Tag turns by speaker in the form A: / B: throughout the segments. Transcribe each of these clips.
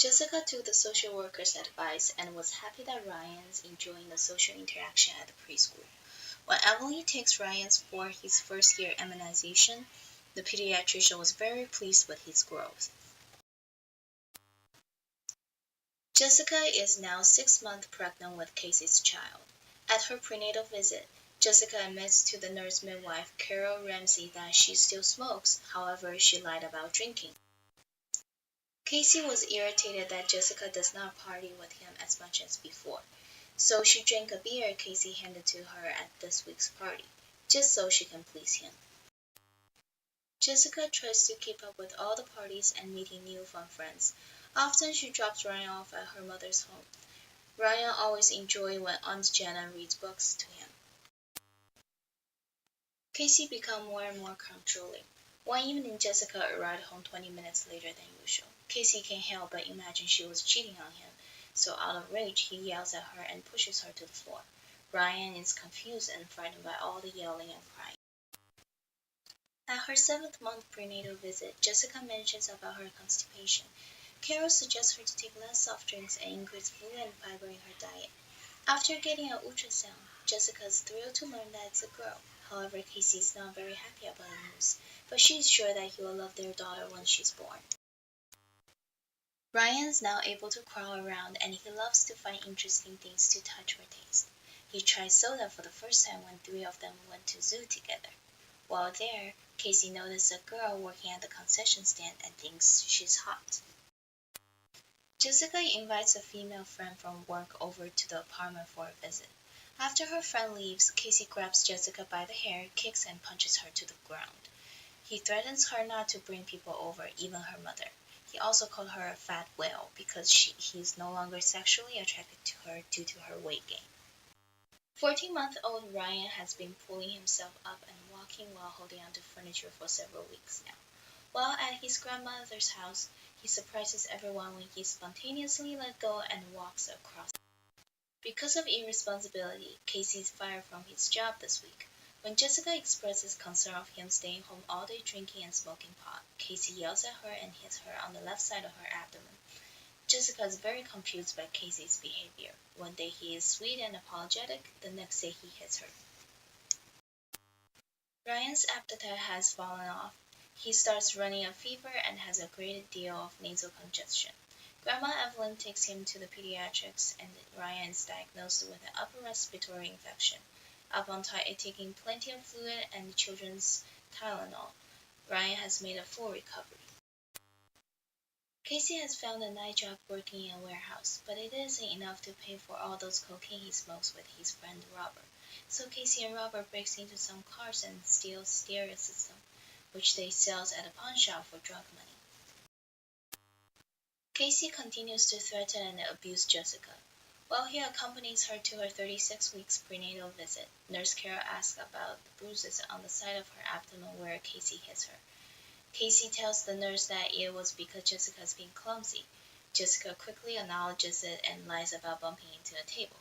A: Jessica took the social worker's advice and was happy that Ryan's enjoying the social interaction at the preschool. When Emily takes Ryan for his first year immunization, the pediatrician was very pleased with his growth. Jessica is now 6 months pregnant with Casey's child. At her prenatal visit, Jessica admits to the nurse midwife Carol Ramsey that she still smokes, however, she lied about drinking. Casey was irritated that Jessica does not party with him as much as before, so she drank a beer Casey handed to her at this week's party, just so she can please him. Jessica tries to keep up with all the parties and meeting new fun friends. Often she drops Ryan off at her mother's home. Ryan always enjoys when Aunt Jana reads books to him. Casey became more and more controlling. One evening Jessica arrived home 20 minutes later than usual. Casey can't help but imagine she was cheating on him, so out of rage he yells at her and pushes her to the floor. Ryan is confused and frightened by all the yelling and crying. At her 7th-month prenatal visit, Jessica mentions about her constipation. Carol suggests her to take less soft drinks and increase fluid and fiber in her diet. After getting an ultrasound, Jessica is thrilled to learn that it's a girl. However, Casey is not very happy about the news, but she is sure that he will love their daughter when she's born. Ryan is now able to crawl around and he loves to find interesting things to touch or taste. He tried soda for the first time when 3 of them went to zoo together. While there, Casey noticed a girl working at the concession stand and thinks she's hot. Jessica invites a female friend from work over to the apartment for a visit. After her friend leaves, Casey grabs Jessica by the hair, kicks and punches her to the ground. He threatens her not to bring people over, even her mother. He also called her a fat whale because he is no longer sexually attracted to her due to her weight gain. 14-month-old Ryan has been pulling himself up and walking while holding onto furniture for several weeks now. While at his grandmother's house, he surprises everyone when he spontaneously lets go and walks across. Because of irresponsibility, Casey is fired from his job this week. When Jessica expresses concern of him staying home all day drinking and smoking pot, Casey yells at her and hits her on the left side of her abdomen. Jessica is very confused by Casey's behavior. One day he is sweet and apologetic, the next day he hits her. Ryan's appetite has fallen off. He starts running a fever and has a great deal of nasal congestion. Grandma Evelyn takes him to the pediatrics and Ryan is diagnosed with an upper respiratory infection. Upon taking plenty of fluid and children's Tylenol, Ryan has made a full recovery. Casey has found a night job working in a warehouse, but it isn't enough to pay for all those cocaine he smokes with his friend Robert. So Casey and Robert breaks into some cars and steals stereo system, which they sell at a pawn shop for drug money. Casey continues to threaten and abuse Jessica. While he accompanies her to her 36 weeks prenatal visit, Nurse Carol asks about the bruises on the side of her abdomen where Casey hits her. Casey tells the nurse that it was because Jessica is being clumsy. Jessica quickly acknowledges it and lies about bumping into a table.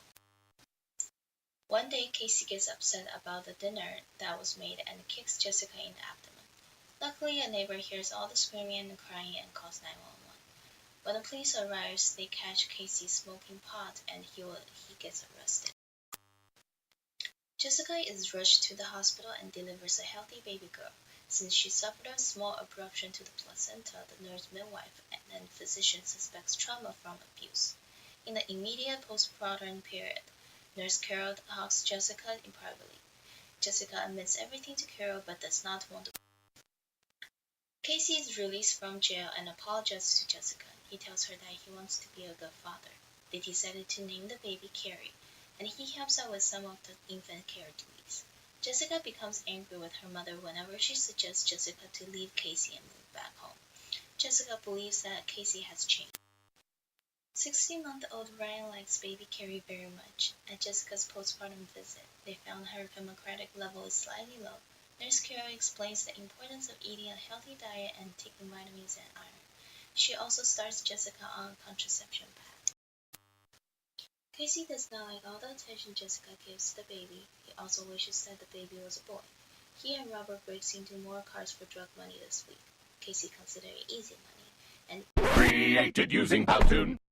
A: One day, Casey gets upset about the dinner that was made and kicks Jessica in the abdomen. Luckily, a neighbor hears all the screaming and crying and calls 911. When the police arrives, they catch Casey smoking pot and he gets arrested. Jessica is rushed to the hospital and delivers a healthy baby girl. Since she suffered a small abruption to the placenta, the nurse midwife and physician suspects trauma from abuse. In the immediate postpartum period, Nurse Carol talks Jessica in privately. Jessica admits everything to Carol but does not want to. Casey is released from jail and apologizes to Jessica. He tells her that he wants to be a good father. They decided to name the baby Carrie, and he helps out with some of the infant care duties. Jessica becomes angry with her mother whenever she suggests Jessica to leave Casey and move back home. Jessica believes that Casey has changed. 16-month-old Ryan likes baby Carrie very much. At Jessica's postpartum visit, they found her hemocratic level is slightly low. Nurse Carol explains the importance of eating a healthy diet and taking vitamins and iron. She also starts Jessica on a contraception pad. Casey does not like all the attention Jessica gives to the baby. He also wishes that the baby was a boy. He and Robert breaks into more cars for drug money this week. Casey considers it easy money, and
B: created using Powtoon.